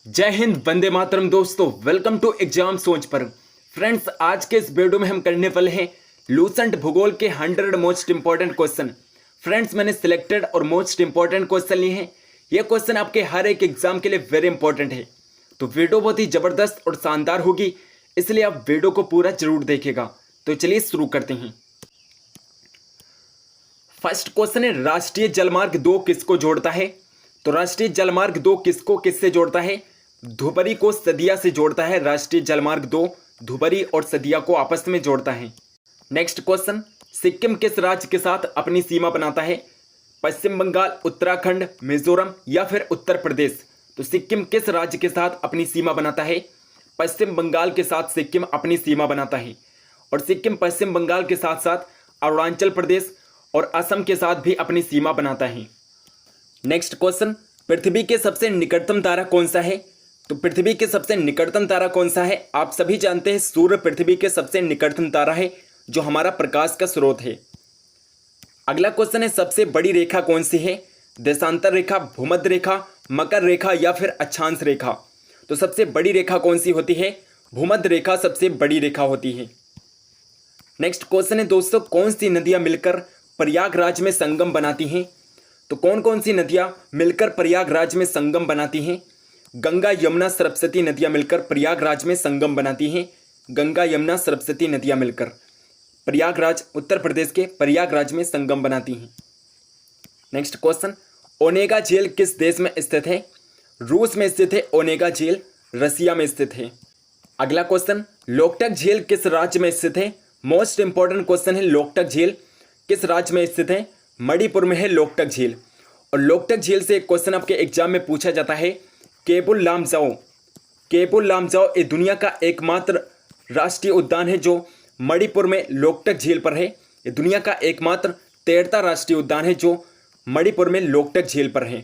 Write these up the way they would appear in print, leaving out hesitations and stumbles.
जय हिंद, वंदे मातरम। दोस्तों, welcome to exam सोच पर। फ्रेंड्स, आज के इस वीडियो में हम करने वाले हैं लूसेंट भूगोल के 100 मोस्ट इंपॉर्टेंट क्वेश्चन। फ्रेंड्स, मैंने सिलेक्टेड और मोस्ट इंपॉर्टेंट क्वेश्चन लिए हैं। ये क्वेश्चन आपके हर एक एग्जाम के लिए वेरी इंपॉर्टेंट है, तो वीडियो बहुत ही जबरदस्त और शानदार होगी, इसलिए आप वीडियो को पूरा जरूर देखेगा। तो चलिए शुरू करते हैं। फर्स्ट क्वेश्चन है, राष्ट्रीय जलमार्ग 2 किसको जोड़ता है? तो राष्ट्रीय जलमार्ग 2 किसको किससे जोड़ता है? धुबरी को सदिया से जोड़ता है। राष्ट्रीय जलमार्ग 2 धुबरी और सदिया को आपस में जोड़ता है। नेक्स्ट क्वेश्चन, सिक्किम किस राज्य के साथ अपनी सीमा बनाता है? पश्चिम बंगाल, उत्तराखंड, मिजोरम या फिर उत्तर प्रदेश? तो सिक्किम किस राज्य के साथ अपनी सीमा बनाता है? पश्चिम बंगाल के साथ सिक्किम अपनी सीमा बनाता है। और सिक्किम पश्चिम बंगाल के साथ साथ अरुणाचल प्रदेश और असम के साथ भी अपनी सीमा बनाता है। नेक्स्ट क्वेश्चन, पृथ्वी के सबसे निकटतम तारा कौन सा है? तो पृथ्वी के सबसे निकटतम तारा कौन सा है? आप सभी जानते हैं सूर्य पृथ्वी के सबसे निकटतम तारा है, जो हमारा प्रकाश का स्रोत है। अगला क्वेश्चन है, सबसे बड़ी रेखा कौन सी है? देशांतर रेखा, भूमध्य रेखा, मकर रेखा या फिर अक्षांश रेखा? तो सबसे बड़ी रेखा कौन सी होती है? भूमध्य रेखा सबसे बड़ी रेखा होती है। नेक्स्ट क्वेश्चन है दोस्तों, कौन सी नदियां मिलकर प्रयागराज में संगम बनाती हैं? तो कौन कौन सी नदियां मिलकर प्रयागराज में संगम बनाती हैं? गंगा, यमुना, सरस्वती नदियां मिलकर प्रयागराज में संगम बनाती हैं। गंगा, यमुना, सरस्वती नदियां मिलकर प्रयागराज, उत्तर प्रदेश के प्रयागराज में संगम बनाती हैं। नेक्स्ट क्वेश्चन, ओनेगा झील किस देश में स्थित है? रूस में स्थित है ओनेगा झील, रसिया में स्थित है। अगला क्वेश्चन, लोकटक झील किस राज्य में स्थित है? मोस्ट इंपॉर्टेंट क्वेश्चन है, लोकटक झील किस राज्य में स्थित है? मणिपुर में है लोकटक झील। और लोकटक झील से एक क्वेश्चन आपके एग्जाम में पूछा जाता है, केबुल लामजाओ। केबुल लामजाओ ये दुनिया का एकमात्र राष्ट्रीय उद्यान है जो मणिपुर में लोकटक झील पर है। ये दुनिया का एकमात्र तैरता राष्ट्रीय उद्यान है जो मणिपुर में लोकटक झील पर है।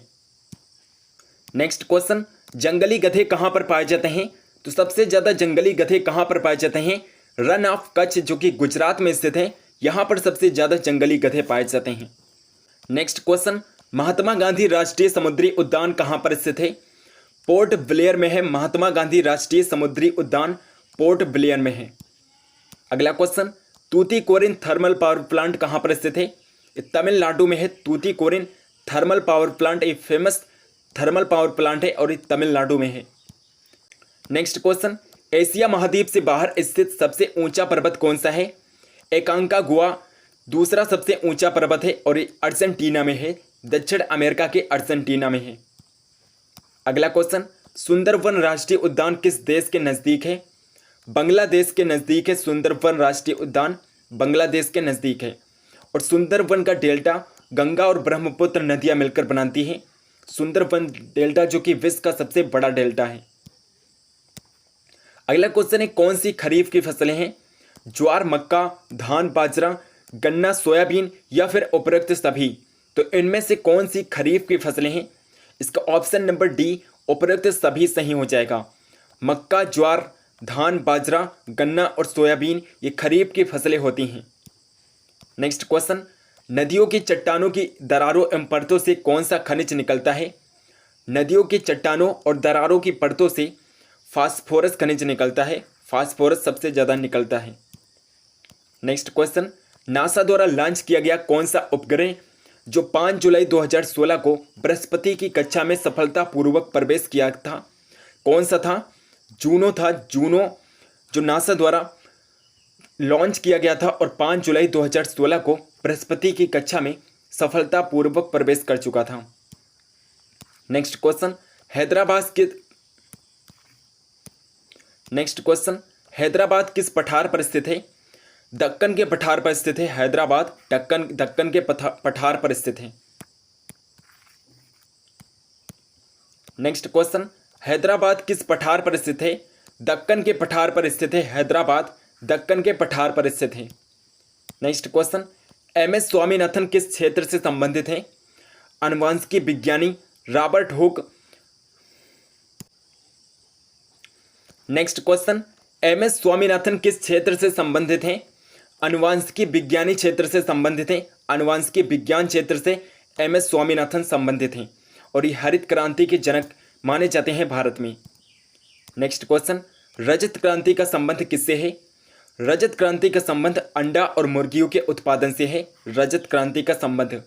नेक्स्ट क्वेश्चन, जंगली गधे कहाँ पर पाए जाते हैं? तो सबसे ज्यादा जंगली गधे कहाँ पर पाए जाते हैं? रन ऑफ कच्छ, जो कि गुजरात में स्थित है, यहाँ पर सबसे ज्यादा जंगली गधे पाए जाते हैं। नेक्स्ट क्वेश्चन, महात्मा गांधी राष्ट्रीय समुद्री उद्यान कहाँ पर स्थित है? पोर्ट ब्लेयर में है। महात्मा गांधी राष्ट्रीय समुद्री उद्यान पोर्ट ब्लेयर में है। अगला question, Tuticorin thermal power plant कहाँ पर स्थित है? ये तमिलनाडु में है। तूतीकोरिन थर्मल पावर प्लांट एक फेमस थर्मल पावर प्लांट है और ये तमिलनाडु में है। नेक्स्ट क्वेश्चन, एशिया महाद्वीप से बाहर स्थित सबसे ऊंचा पर्वत कौन सा है? एकांकागुआ दूसरा सबसे ऊंचा पर्वत है और ये अर्जेंटीना में है। दक्षिण अमेरिका के अर्जेंटीना में है। अगला क्वेश्चन, सुंदरवन राष्ट्रीय उद्यान किस देश के नज़दीक है? बांग्लादेश के नज़दीक है। सुंदरवन राष्ट्रीय उद्यान बांग्लादेश के नज़दीक है। और सुंदरवन का डेल्टा गंगा और ब्रह्मपुत्र नदियां मिलकर बनाती हैं सुंदरवन डेल्टा, जो कि विश्व का सबसे बड़ा डेल्टा है। अगला क्वेश्चन है, कौन सी खरीफ की फसलें हैं? ज्वार, मक्का, धान, बाजरा, गन्ना, सोयाबीन या फिर उपरोक्त सभी? तो इनमें से कौन सी खरीफ की फसलें हैं? इसका ऑप्शन नंबर डी, उपरोक्त सभी सही हो जाएगा। मक्का, ज्वार, धान, बाजरा, गन्ना और सोयाबीन ये खरीफ की फसलें होती हैं। नेक्स्ट क्वेश्चन, नदियों की चट्टानों की दरारों एवं परतों से कौन सा खनिज निकलता है? नदियों की चट्टानों और दरारों की परतों से फास्फोरस खनिज निकलता है। फास्फोरस सबसे ज़्यादा निकलता है। नेक्स्ट क्वेश्चन, नासा द्वारा लॉन्च किया गया कौन सा उपग्रह जो 5 जुलाई 2016 को बृहस्पति की कक्षा में सफलतापूर्वक प्रवेश किया था? कौन सा था? जूनो था। जूनो जो नासा द्वारा लॉन्च किया गया था और 5 जुलाई 2016 को बृहस्पति की कक्षा में सफलतापूर्वक प्रवेश कर चुका था। नेक्स्ट क्वेश्चन, हैदराबाद किस पठार पर स्थित है? दक्कन के पठार पर स्थित है। हैदराबाद दक्कन के पठार पर स्थित है। नेक्स्ट क्वेश्चन, हैदराबाद किस पठार पर स्थित है? दक्कन के पठार पर स्थित है। हैदराबाद दक्कन के पठार पर स्थित है। नेक्स्ट क्वेश्चन, एमएस स्वामीनाथन किस क्षेत्र से संबंधित है? आनुवंशिकी विज्ञानी Robert Hooke. Next question, MS Swaminathan किस क्षेत्र से संबंधित हैं? आनुवंशिकी विज्ञानी क्षेत्र से संबंधित हैं। आनुवंशिकी विज्ञान क्षेत्र से एमएस स्वामीनाथन संबंधित हैं। और ये हरित क्रांति के जनक माने जाते हैं भारत में। नेक्स्ट क्वेश्चन, रजत क्रांति का संबंध किससे है? रजत क्रांति का संबंध अंडा और मुर्गियों के उत्पादन से है। रजत क्रांति का संबंध।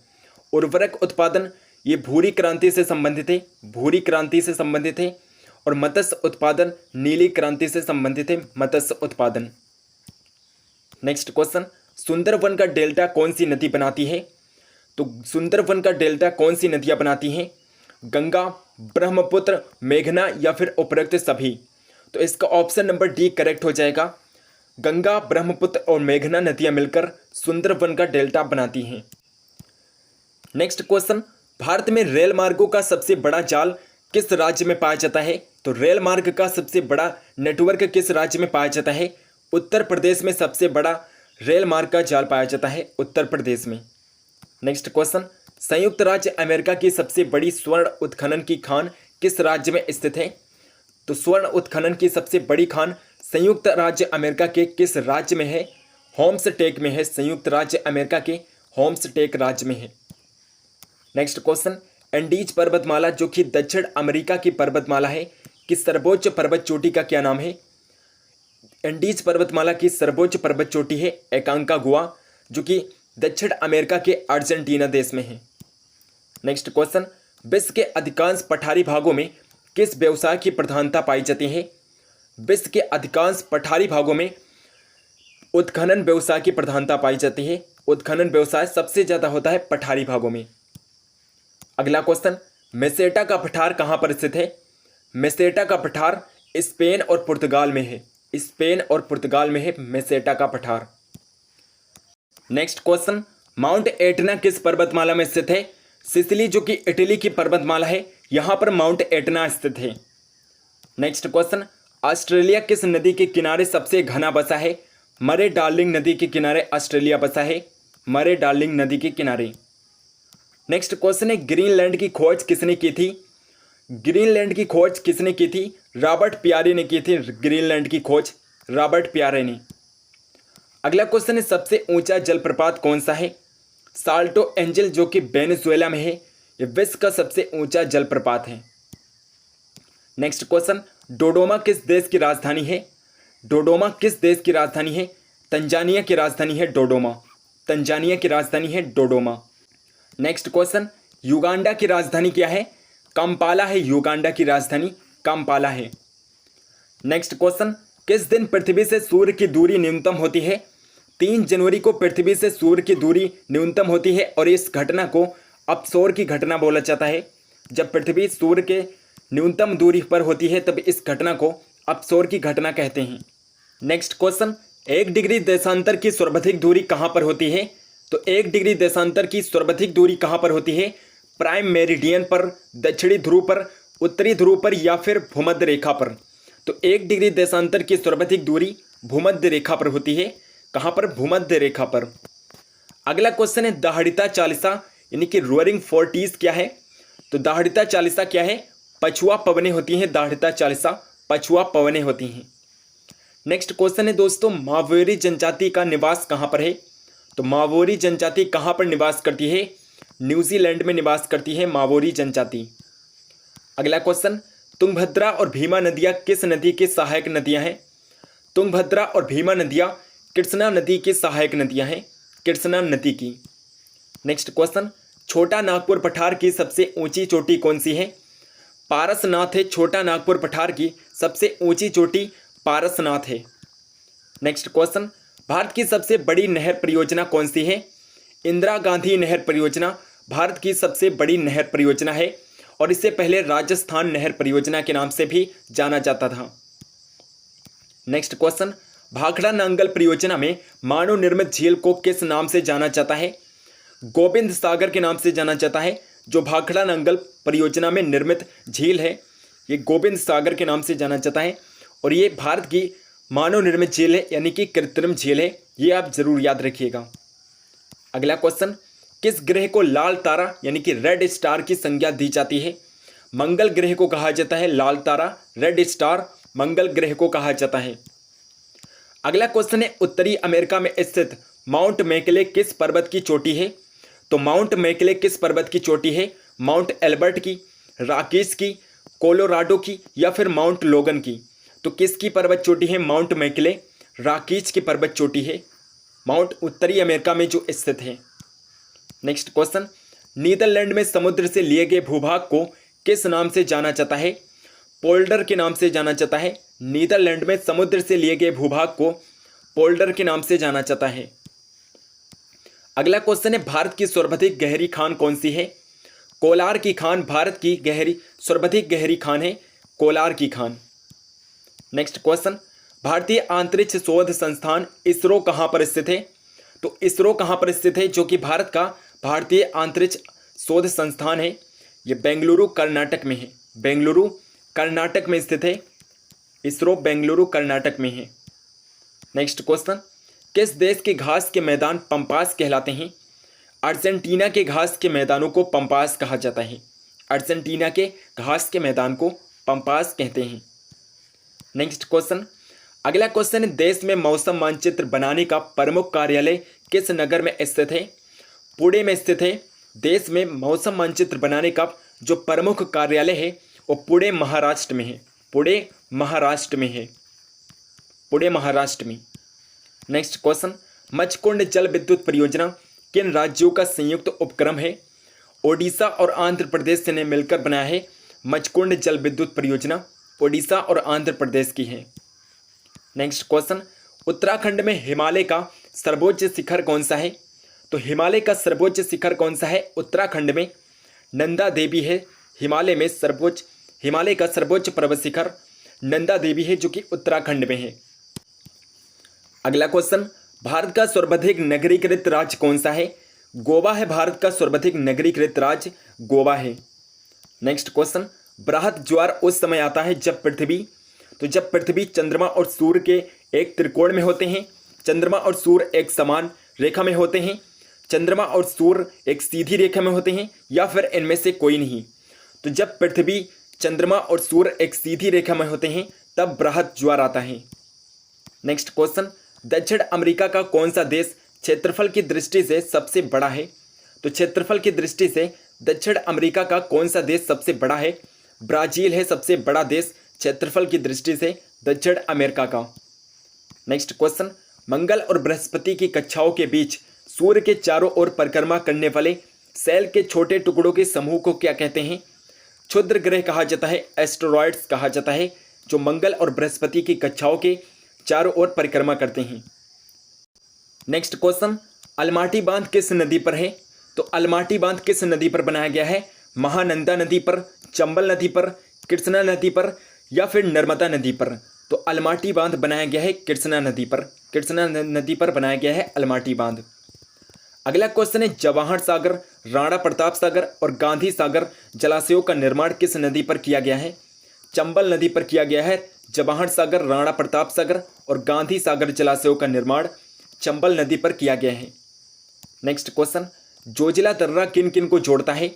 उर्वरक उत्पादन, ये भूरी क्रांति से संबंधित है, भूरी क्रांति से संबंधित है। और मत्स्य उत्पादन नीली क्रांति से संबंधित है, मत्स्य उत्पादन। नेक्स्ट क्वेश्चन, सुंदरवन का डेल्टा कौन सी नदी बनाती है? तो सुंदरवन का डेल्टा कौन सी नदियां बनाती हैं? गंगा, ब्रह्मपुत्र, मेघना या फिर उपरोक्त सभी? तो इसका ऑप्शन नंबर डी करेक्ट हो जाएगा। गंगा, ब्रह्मपुत्र और मेघना नदियां मिलकर सुंदरवन का डेल्टा बनाती हैं। नेक्स्ट क्वेश्चन, भारत में रेल मार्गों का सबसे बड़ा जाल किस राज्य में पाया जाता है? तो रेल मार्ग का सबसे बड़ा नेटवर्क किस राज्य में पाया जाता है? उत्तर प्रदेश में सबसे बड़ा रेल मार्ग का जाल पाया जाता है, उत्तर प्रदेश में। नेक्स्ट क्वेश्चन, संयुक्त राज्य अमेरिका की सबसे बड़ी स्वर्ण उत्खनन की खान किस राज्य में स्थित है? तो स्वर्ण उत्खनन की सबसे बड़ी खान संयुक्त राज्य अमेरिका के किस राज्य में है? होम्सटेक में है, संयुक्त राज्य अमेरिका के होम्सटेक राज्य में है। नेक्स्ट क्वेश्चन, एंडीज पर्वतमाला जो कि दक्षिण अमेरिका की पर्वतमाला है, कि सर्वोच्च पर्वत चोटी का क्या नाम है? एंडीज पर्वतमाला की सर्वोच्च पर्वत चोटी है एकांकागुआ, जो कि दक्षिण अमेरिका के अर्जेंटीना देश में है। नेक्स्ट क्वेश्चन, विश्व के अधिकांश पठारी भागों में किस व्यवसाय की प्रधानता पाई जाती है? विश्व के अधिकांश पठारी भागों में उत्खनन व्यवसाय की प्रधानता पाई जाती है। उत्खनन व्यवसाय सबसे ज्यादा होता है पठारी भागों में। अगला क्वेश्चन, मेसेटा का पठार कहां पर स्थित है? मेसेटा का पठार स्पेन और पुर्तगाल में है, स्पेन और पुर्तगाल में है मेसेटा का पठार। नेक्स्ट क्वेश्चन, माउंट एटना किस पर्वतमाला में स्थित है? सिसिली जो कि इटली की पर्वतमाला है, यहां पर माउंट एटना स्थित है। नेक्स्ट क्वेश्चन, ऑस्ट्रेलिया किस नदी के किनारे सबसे घना बसा है? मरे डार्लिंग नदी के किनारे ऑस्ट्रेलिया बसा है, मरे डार्लिंग नदी के किनारे। नेक्स्ट क्वेश्चन है, ग्रीनलैंड की खोज किसने की थी? ग्रीनलैंड की खोज किसने की थी? रॉबर्ट पियरे ने की थी ग्रीनलैंड की खोज, रॉबर्ट पियरे ने। अगला क्वेश्चन है, सबसे ऊंचा जलप्रपात कौन सा है? साल्टो एंजल जो कि वेनेजुएला में है, यह विश्व का सबसे ऊंचा जलप्रपात है। नेक्स्ट क्वेश्चन, डोडोमा किस देश की राजधानी है? डोडोमा किस देश की राजधानी है? तंजानिया की राजधानी है डोडोमा, तंजानिया की राजधानी है डोडोमा। नेक्स्ट क्वेश्चन, युगांडा की राजधानी क्या है? कंपाला है, युगांडा की राजधानी कंपाला है। नेक्स्ट क्वेश्चन, किस दिन पृथ्वी से सूर्य की दूरी न्यूनतम होती है? 3 जनवरी को पृथ्वी से सूर्य की दूरी न्यूनतम होती है और इस घटना को अपसौर की घटना बोला जाता है। जब पृथ्वी सूर्य के न्यूनतम दूरी पर होती है तब इस घटना को अपसौर की घटना कहते हैं। नेक्स्ट क्वेश्चन, 1 डिग्री देशांतर की सर्वाधिक दूरी कहां पर होती है? तो 1 डिग्री देशांतर की सर्वाधिक दूरी कहां पर होती है? प्राइम मेरिडियन पर, दक्षिणी ध्रुव पर, उत्तरी ध्रुव पर या फिर भूमध्य रेखा पर। तो 1 डिग्री देशांतर की सर्वाधिक दूरी भूमध्य रेखा पर होती है। कहां पर? भूमध्य रेखा पर। अगला क्वेश्चन है, दाहड़िता चालीसा यानी कि रोअरिंग फोर्टीज क्या है? तो दाहड़िता चालीसा क्या है? पछुआ पवनें होती हैं, दाहड़िता चालीसा पछुआ पवनें होती हैं। नेक्स्ट क्वेश्चन है दोस्तों, मावोरी जनजाति का निवास कहां पर है? तो मावोरी जनजाति कहां पर निवास करती है? न्यूजीलैंड में निवास करती है मावोरी जनजाति। अगला क्वेश्चन, तुंगभद्रा और भीमा नदियां किस नदी की सहायक नदियां हैं? तुंगभद्रा और भीमा नदियां कृष्णा नदी की सहायक नदियां हैं, कृष्णा नदी की। नेक्स्ट क्वेश्चन, छोटा नागपुर पठार की सबसे ऊंची चोटी कौन सी है? पारसनाथ है, छोटा नागपुर पठार की सबसे ऊंची चोटी पारसनाथ है। नेक्स्ट क्वेश्चन, भारत की सबसे बड़ी नहर परियोजना कौन सी है? इंदिरा गांधी नहर परियोजना भारत की सबसे बड़ी नहर परियोजना है और इससे पहले राजस्थान नहर परियोजना के नाम से भी जाना जाता था। नेक्स्ट क्वेश्चन, भाखड़ा नांगल परियोजना में मानव निर्मित झील को किस नाम से जाना जाता है? गोविंद सागर के नाम से जाना जाता है। जो भाखड़ा नांगल परियोजना में निर्मित झील है ये गोविंद सागर के नाम से जाना जाता है और ये भारत की मानव निर्मित झील है यानी कि कृत्रिम झील है, ये आप जरूर याद रखिएगा। अगला क्वेश्चन, किस ग्रह को लाल तारा यानी कि रेड स्टार की संज्ञा दी जाती है? मंगल ग्रह को कहा जाता है लाल तारा, रेड स्टार मंगल ग्रह को कहा जाता है। अगला क्वेश्चन है, उत्तरी अमेरिका में स्थित माउंट मैकले किस पर्वत की चोटी है? तो माउंट मैकले किस पर्वत की चोटी है? माउंट एल्बर्ट की, रॉकीज की, कोलोराडो की या फिर माउंट लोगन की? तो किसकी पर्वत चोटी है? माउंट मैकिले रॉकीज की पर्वत चोटी है, माउंट उत्तरी अमेरिका में जो स्थित है। नेक्स्ट क्वेश्चन, नीदरलैंड में समुद्र से लिए गए भूभाग को किस नाम से जाना जाता है? पोल्डर के नाम से जाना जाता है। नीदरलैंड में समुद्र से लिए गए भूभाग को पोल्डर के नाम से जाना जाता है। अगला क्वेश्चन है, भारत की सर्वाधिक गहरी खान कौन सी है? कोलार की खान भारत की सर्वाधिक गहरी खान है, कोलार की खान। नेक्स्ट क्वेश्चन, भारतीय अंतरिक्ष शोध संस्थान इसरो कहाँ पर स्थित है? तो इसरो कहाँ पर स्थित है जो कि भारत का भारतीय अंतरिक्ष शोध संस्थान है? ये बेंगलुरु कर्नाटक में है, बेंगलुरु कर्नाटक में स्थित है। इसरो बेंगलुरु कर्नाटक में है। नेक्स्ट क्वेश्चन, किस देश के घास के मैदान पंपास कहलाते हैं? अर्जेंटीना के घास के मैदानों को पंपास कहा जाता है। अर्जेंटीना के घास के मैदान को पंपास कहते हैं। नेक्स्ट क्वेश्चन, अगला क्वेश्चन है, देश में मौसम मानचित्र बनाने का प्रमुख कार्यालय किस नगर में स्थित है? पुणे में स्थित है। देश में मौसम मानचित्र बनाने का जो प्रमुख कार्यालय है वो पुणे महाराष्ट्र में है, पुणे महाराष्ट्र में है, पुणे महाराष्ट्र में। नेक्स्ट क्वेश्चन, मचकुंड जल विद्युत परियोजना किन राज्यों का संयुक्त उपक्रम है? ओडिशा और आंध्र प्रदेश ने मिलकर बनाया है। मचकुंड जल विद्युत परियोजना ओडिशा और आंध्र प्रदेश की है। नेक्स्ट क्वेश्चन, उत्तराखंड में हिमालय का सर्वोच्च शिखर कौन सा है? तो हिमालय का सर्वोच्च शिखर कौन सा है? उत्तराखंड में नंदा देवी है। हिमालय का सर्वोच्च पर्वत शिखर नंदा देवी है जो कि उत्तराखंड में है। अगला क्वेश्चन, भारत का सर्वाधिक नगरीकृत राज्य कौन सा है? गोवा है। भारत का सर्वाधिक नगरीकृत राज्य गोवा है। नेक्स्ट क्वेश्चन, बृहद ज्वार उस समय आता है जब पृथ्वी चंद्रमा और सूर्य के एक त्रिकोण में होते हैं, चंद्रमा और सूर्य एक समान रेखा में होते हैं, चंद्रमा और सूर्य एक सीधी रेखा में होते हैं, या फिर इनमें से कोई नहीं। तो जब पृथ्वी चंद्रमा और सूर्य एक सीधी रेखा में होते हैं तब बृहद ज्वार आता है। नेक्स्ट क्वेश्चन, दक्षिण अमेरिका का कौन सा देश क्षेत्रफल की दृष्टि से सबसे बड़ा है? तो क्षेत्रफल की दृष्टि से दक्षिण अमेरिका का कौन सा देश सबसे बड़ा है? ब्राजील है सबसे बड़ा देश क्षेत्रफल की दृष्टि से दक्षिण अमेरिका का। नेक्स्ट क्वेश्चन, मंगल और बृहस्पति की कक्षाओं के बीच सूर्य के चारों ओर परिक्रमा करने वाले सेल के छोटे टुकड़ों के समूह को क्या कहते हैं? क्षुद्र ग्रह कहा जाता है, एस्टेरॉयड्स कहा जाता है, जो मंगल और बृहस्पति की कक्षाओं के चारों ओर परिक्रमा करते हैं। नेक्स्ट क्वेश्चन, अलमाटी बांध किस नदी पर है? तो अलमाटी बांध किस नदी पर बनाया गया है? महानंदा नदी पर, चंबल नदी पर, कृष्णा नदी पर, या फिर नर्मदा नदी पर? तो अलमाटी बांध बनाया गया है कृष्णा नदी पर, कृष्णा नदी पर बनाया गया है अलमाटी बांध। अगला क्वेश्चन है, जवाहर सागर, राणा प्रताप सागर और गांधी सागर जलाशयों का निर्माण किस नदी पर किया गया है? चंबल नदी पर किया गया है। जवाहर सागर, राणा प्रताप सागर और गांधी सागर जलाशयों का निर्माण चंबल नदी पर किया गया है। नेक्स्ट क्वेश्चन, जोजिला दर्रा किन किन को जोड़ता है?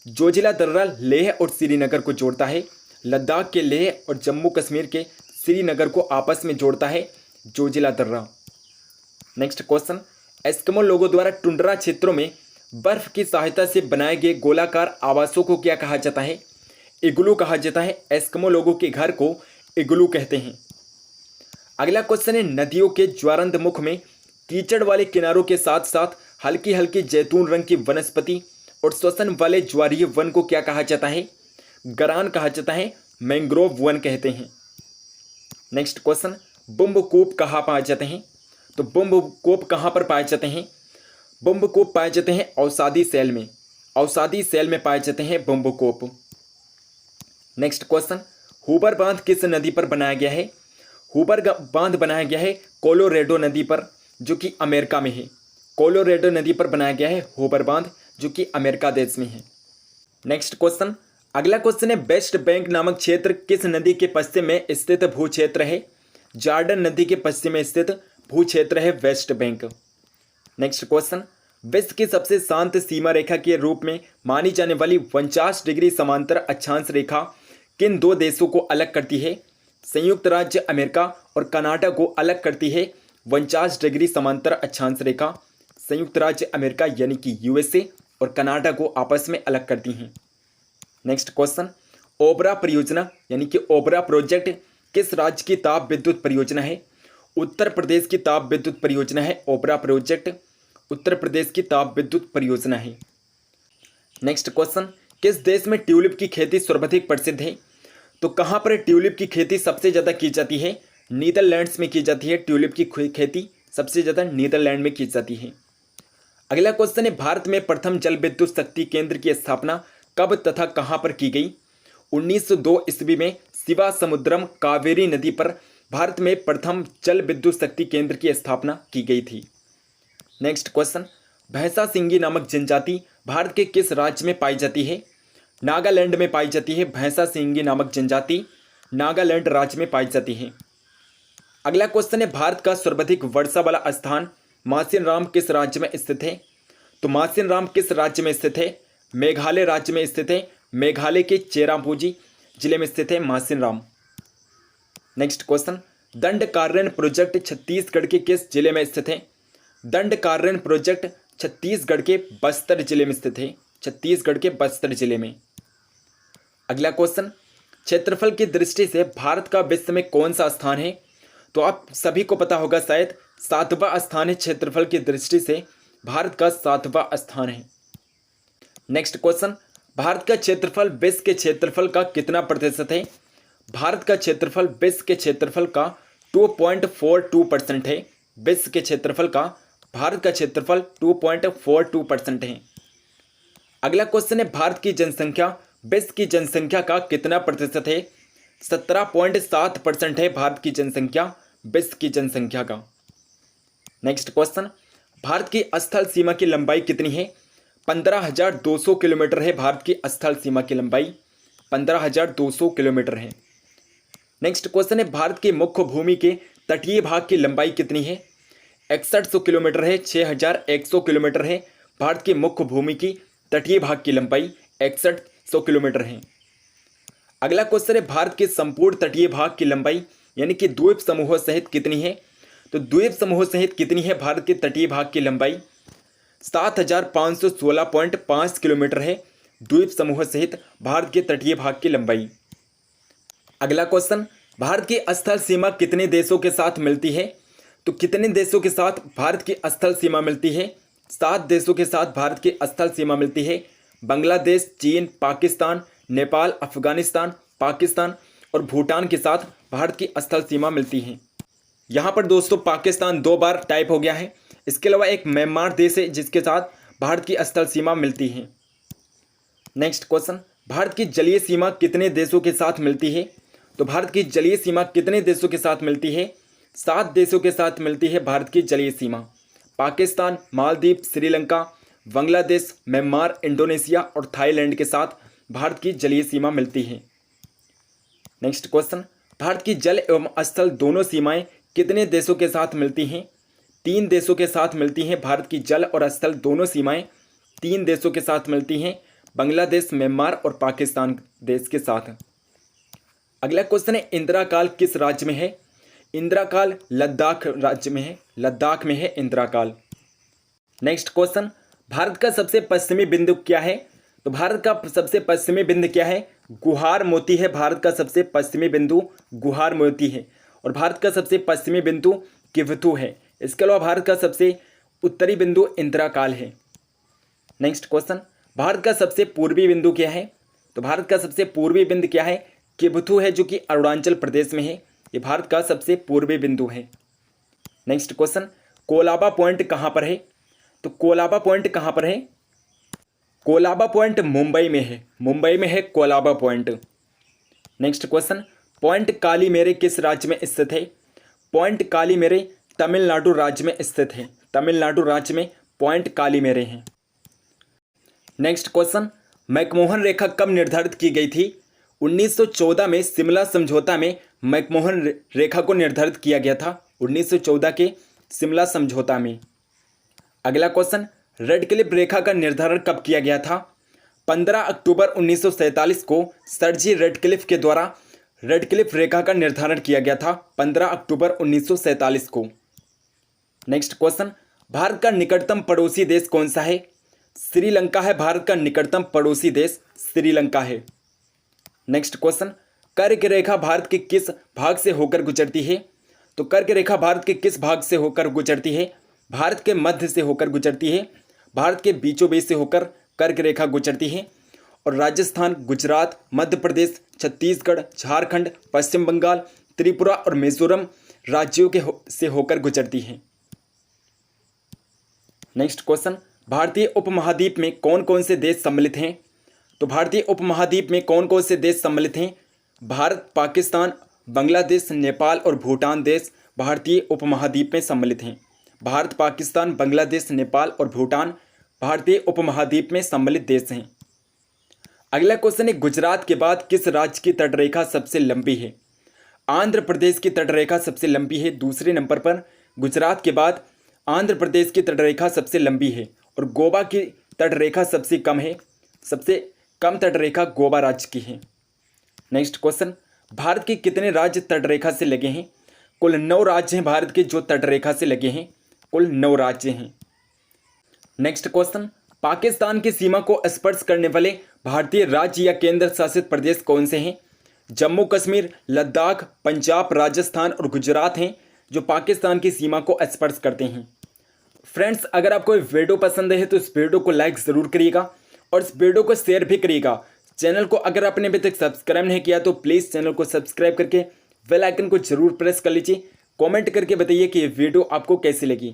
जोजिला दर्रा लेह और श्रीनगर को जोड़ता है। लद्दाख के लेह और जम्मू कश्मीर के श्रीनगर को आपस में जोड़ता है जोजिला दर्रा। नेक्स्ट क्वेश्चन, एस्किमो लोगों द्वारा टुंड्रा क्षेत्रों में बर्फ की सहायता से बनाए गए गोलाकार आवासों को क्या कहा जाता है? इग्लू कहा जाता है। एस्किमो लोगों के घर को इग्लू कहते हैं। अगला क्वेश्चन है, नदियों के ज्वारंध मुख में कीचड़ वाले किनारों के साथ साथ हल्की हल्की जैतून रंग की वनस्पति और श्वसन वाले ज्वारीय वन को क्या कहा जाता है? गरान कहा जाता है, मैंग्रोव वन कहते हैं। नेक्स्ट क्वेश्चन, बुम्बकूप कहाँ पाए जाते हैं? तो बुम्बकूप कहाँ पर पाए जाते हैं? बुम्बकूप पाए जाते हैं औषधि सेल में, औषधि सेल में पाए जाते हैं बुम्बकूप। नेक्स्ट क्वेश्चन, हुबर बांध किस नदी पर बनाया गया है? हुबर बांध बनाया गया है कोलोरेडो नदी पर, जो कि अमेरिका में है। कोलोरेडो नदी पर बनाया गया है हुबर बांध, जो कि अमेरिका देश में है। नेक्स्ट क्वेश्चन, अगला क्वेश्चन है, वेस्ट बैंक नामक क्षेत्र किस नदी के पश्चिम में स्थित भू क्षेत्र है? जॉर्डन नदी के पश्चिम में स्थित भू क्षेत्र है वेस्ट बैंक। नेक्स्ट क्वेश्चन, विश्व की सबसे शांत सीमा रेखा के रूप में मानी जाने वाली 49 डिग्री समांतर अक्षांश रेखा किन दो देशों को अलग करती है? संयुक्त राज्य अमेरिका और कनाडा को अलग करती है 49 डिग्री समांतर अक्षांश रेखा। संयुक्त राज्य अमेरिका यानी कि यूएसए और कनाडा को आपस में अलग करती हैं। नेक्स्ट क्वेश्चन, ओबरा परियोजना यानी कि ओबरा प्रोजेक्ट किस राज्य की ताप विद्युत परियोजना है? उत्तर प्रदेश की ताप विद्युत परियोजना है ओबरा प्रोजेक्ट, उत्तर प्रदेश की ताप विद्युत परियोजना है। नेक्स्ट क्वेश्चन, किस देश में ट्यूलिप की खेती सर्वाधिक प्रसिद्ध है? तो कहाँ पर ट्यूलिप की खेती सबसे ज़्यादा की जाती है? नीदरलैंड्स में की जाती है। ट्यूलिप की खेती सबसे ज़्यादा नीदरलैंड में की जाती है। अगला क्वेश्चन है, भारत में प्रथम जल विद्युत शक्ति केंद्र की स्थापना कब तथा कहाँ पर की गई? 1902 ईस्वी में शिवा समुद्रम कावेरी नदी पर भारत में प्रथम जल विद्युत शक्ति केंद्र की स्थापना की गई थी। नेक्स्ट क्वेश्चन, भैंसा सिंगी नामक जनजाति भारत के किस राज्य में पाई जाती है? नागालैंड में पाई जाती है। भैंसा सिंगी नामक जनजाति नागालैंड राज्य में पाई जाती है। अगला क्वेश्चन है, भारत का सर्वाधिक वर्षा वाला स्थान मासिन राम किस राज्य में स्थित है? तो मासिन राम किस राज्य में स्थित है? मेघालय राज्य में स्थित है। मेघालय के चेरापूंजी जिले में स्थित है मासिन Ram. Next question, Dandakaranya project Chhattisgarh के किस जिले में स्थित है? दंडकारण्य प्रोजेक्ट छत्तीसगढ़ के बस्तर जिले में स्थित है। छत्तीसगढ़ के बस्तर जिले में। अगला क्वेश्चन, क्षेत्रफल की दृष्टि से भारत का विश्व में कौन सा स्थान है? तो आप सभी को पता होगा शायद 7वां स्थान है। क्षेत्रफल की दृष्टि से भारत का 7वां स्थान है। नेक्स्ट क्वेश्चन, भारत का क्षेत्रफल विश्व के क्षेत्रफल का कितना प्रतिशत है? भारत का क्षेत्रफल विश्व के क्षेत्रफल का 2.42% है। विश्व के क्षेत्रफल का भारत का क्षेत्रफल 2.42% है। अगला क्वेश्चन है, भारत की जनसंख्या विश्व की जनसंख्या का कितना प्रतिशत है? 17.7% है भारत की जनसंख्या विश्व की जनसंख्या का। नेक्स्ट क्वेश्चन, भारत की स्थल सीमा की लंबाई कितनी है? 15,200 किलोमीटर है। भारत की स्थल सीमा की लंबाई 15,200 किलोमीटर है। नेक्स्ट क्वेश्चन है, भारत की मुख्य भूमि के तटीय भाग की लंबाई कितनी है? 6100 किलोमीटर है। 6,100 किलोमीटर है भारत की मुख्य भूमि की तटीय भाग की लंबाई 6100 किलोमीटर है। अगला क्वेश्चन है, भारत के संपूर्ण तटीय भाग की लंबाई यानी कि द्वीप समूहों सहित कितनी है? तो द्वीप समूहों सहित कितनी है भारत के तटीय भाग की लंबाई? 7,516.5 किलोमीटर है द्वीप समूह सहित भारत के तटीय भाग की लंबाई। अगला क्वेश्चन, भारत की स्थल सीमा कितने देशों के साथ मिलती है? तो कितने देशों के साथ भारत की स्थल सीमा मिलती है? 7 देशों के साथ भारत की स्थल सीमा मिलती है। बांग्लादेश, चीन, पाकिस्तान, नेपाल, अफगानिस्तान, पाकिस्तान और भूटान के साथ भारत की स्थल सीमा मिलती है। यहाँ पर दोस्तों पाकिस्तान 2 बार टाइप हो गया है। इसके अलावा एक म्यांमार देश है जिसके साथ भारत की स्थल सीमा मिलती है। नेक्स्ट क्वेश्चन, भारत की जलीय सीमा कितने देशों के साथ मिलती है? तो भारत की जलीय सीमा कितने देशों के साथ मिलती है? 7 देशों के साथ मिलती है भारत की जलीय सीमा। पाकिस्तान, मालदीव, श्रीलंका, बांग्लादेश, म्यांमार, इंडोनेशिया और थाईलैंड के साथ भारत की जलीय सीमा मिलती है। नेक्स्ट क्वेश्चन, भारत की जल एवं स्थल दोनों सीमाएं कितने देशों के साथ मिलती हैं? 3 देशों के साथ मिलती हैं। भारत की जल और स्थल दोनों सीमाएं 3 देशों के साथ मिलती हैं, बांग्लादेश, म्यांमार और पाकिस्तान देश के साथ। अगला क्वेश्चन है, इंदिरा काल किस राज्य में है? इंदिरा काल लद्दाख राज्य में है। लद्दाख में है इंदिरा काल। नेक्स्ट क्वेश्चन, भारत का सबसे पश्चिमी बिंदु क्या है? तो भारत का सबसे पश्चिमी बिंदु क्या है? गुहार मोती है। भारत का सबसे पश्चिमी बिंदु गुहार मोती है और भारत का सबसे पश्चिमी बिंदु किवथु है। इसके अलावा भारत का सबसे उत्तरी बिंदु इंदिरा काल है। नेक्स्ट क्वेश्चन, भारत का सबसे पूर्वी बिंदु क्या है? तो भारत का सबसे पूर्वी बिंदु क्या है? किवथु है जो कि अरुणाचल प्रदेश में है। ये भारत का सबसे पूर्वी बिंदु है। नेक्स्ट क्वेश्चन, कोलाबा पॉइंट कहाँ पर है? तो कोलाबा पॉइंट कहाँ पर है? कोलाबा पॉइंट मुंबई में है। मुंबई में है Colaba point. Next question, point Calimere किस राज्य में स्थित है? पॉइंट कालीमेरे तमिलनाडु राज्य में स्थित है। तमिलनाडु राज्य में पॉइंट कालीमेरे हैं। नेक्स्ट क्वेश्चन, मैकमोहन रेखा कब निर्धारित की गई थी? 1914 में शिमला समझौता में मैकमोहन रेखा को निर्धारित किया गया था। 1914 के शिमला समझौता में। अगला क्वेश्चन, रेडक्लिफ रेखा का निर्धारण कब किया गया था? 15 अक्टूबर 1947 को सर जी रेडक्लिफ के द्वारा रेडक्लिफ रेखा का निर्धारण किया गया था। 15 अक्टूबर 1947 को। नेक्स्ट क्वेश्चन, भारत का निकटतम पड़ोसी देश कौन सा है? श्रीलंका है। भारत का निकटतम पड़ोसी देश श्रीलंका है। नेक्स्ट क्वेश्चन, कर्क रेखा भारत के किस भाग से होकर गुजरती है? तो कर्क रेखा भारत के किस भाग से होकर गुजरती है? भारत के मध्य से होकर गुजरती है, भारत के बीचों बीच से होकर कर्क रेखा गुजरती है और राजस्थान, गुजरात, मध्य प्रदेश, छत्तीसगढ़, झारखंड, पश्चिम बंगाल, त्रिपुरा और मिजोरम राज्यों से होकर गुजरती है। नेक्स्ट क्वेश्चन, भारतीय उपमहाद्वीप में कौन कौन से देश सम्मिलित हैं? तो भारतीय उपमहाद्वीप में कौन कौन से देश सम्मिलित हैं? भारत, पाकिस्तान, बांग्लादेश, नेपाल और भूटान देश भारतीय उपमहाद्वीप में सम्मिलित हैं। भारत, पाकिस्तान, बांग्लादेश, नेपाल और भूटान भारतीय उपमहाद्वीप में सम्मिलित देश हैं। अगला क्वेश्चन है, गुजरात के बाद किस राज्य की तटरेखा सबसे लंबी है? आंध्र प्रदेश की तटरेखा सबसे लंबी है। दूसरे नंबर पर गुजरात के बाद आंध्र प्रदेश की तटरेखा सबसे लंबी है और गोवा की तटरेखा सबसे कम है। सबसे कम तटरेखा गोवा राज्य की है। नेक्स्ट क्वेश्चन, भारत के कितने राज्य तटरेखा से लगे हैं? कुल 9 राज्य हैं भारत के जो तटरेखा से लगे हैं। कुल 9 राज्य हैं। नेक्स्ट क्वेश्चन, पाकिस्तान की सीमा को स्पर्श करने वाले भारतीय राज्य या केंद्र शासित प्रदेश कौन से हैं? जम्मू कश्मीर, लद्दाख, पंजाब, राजस्थान और गुजरात हैं जो पाकिस्तान की सीमा को स्पर्श करते हैं। फ्रेंड्स, अगर आपको वीडियो पसंद है तो इस वीडियो को लाइक ज़रूर करिएगा और इस वीडियो को शेयर भी करिएगा। चैनल को अगर आपने अभी तक सब्सक्राइब नहीं किया तो प्लीज़ चैनल को सब्सक्राइब करके बेल आइकन को जरूर प्रेस कर लीजिए। कमेंट करके बताइए कि ये वीडियो आपको कैसी लगी।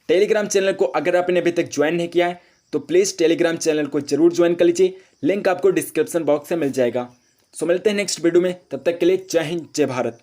टेलीग्राम चैनल को अगर आपने अभी तक ज्वाइन नहीं किया है तो प्लीज़ टेलीग्राम चैनल को जरूर ज्वाइन कर लीजिए। लिंक आपको डिस्क्रिप्शन बॉक्स में मिल जाएगा। सो मिलते हैं नेक्स्ट वीडियो में, तब तक के लिए जय हिंद, जय भारत।